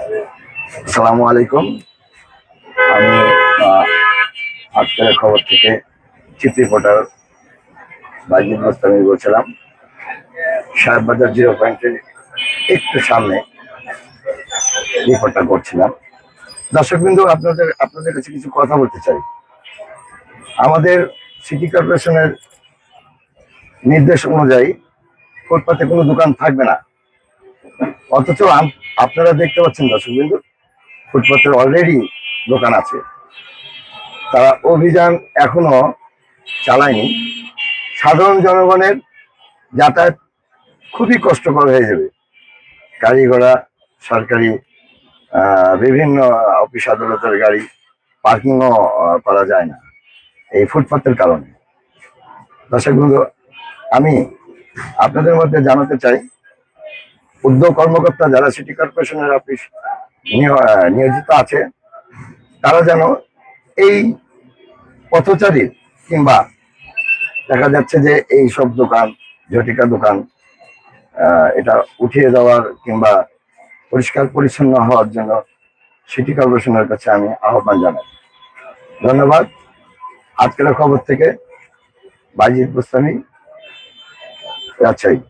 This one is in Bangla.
আসসালামু আলাইকুম। আমি আজকের খবর থেকে চিফ রিপোর্টার বাইজিদ মোস্তামি বলছিলাম। সাহেববাজার 0 পয়েন্টের একটু সামনে রিপোর্টটা করছিলাম। দর্শকবৃন্দ, আপনাদের কাছে কিছু কথা বলতে চাই। আমাদের সিটি কর্পোরেশনের নির্দেশ অনুযায়ী ফুটপাতে কোনো দোকান থাকবে না, অথচ আপনারা দেখতে পাচ্ছেন দর্শকবৃন্দ, ফুটপাতের অলরেডি দোকান আছে। তারা অভিযান এখনো চালায়নি। সাধারণ জনগণের যাতায়াত খুবই কষ্টকর হয়ে যাবে। গাড়ি ঘোড়া, সরকারি বিভিন্ন অফিস আদালতের গাড়ি পার্কিংও করা যায় না এই ফুটপাতের কারণে। দর্শক বন্ধু, আমি আপনাদের মধ্যে জানাতে চাই, উদ্যোগ কর্মকর্তা যারা সিটি কর্পোরেশনের অফিস নিয়োজিত আছে, তারা যেন এই পথচারী কিংবা দেখা যাচ্ছে যে এই সব দোকান, ঝটিকা দোকান, এটা উঠিয়ে দেওয়ার কিংবা পরিষ্কার পরিচ্ছন্ন হওয়ার জন্য সিটি কর্পোরেশনের কাছে আমি আহ্বান জানাই। ধন্যবাদ। আজকের খবর থেকে বাইজিদ বুস্তামি, রাজশাহী।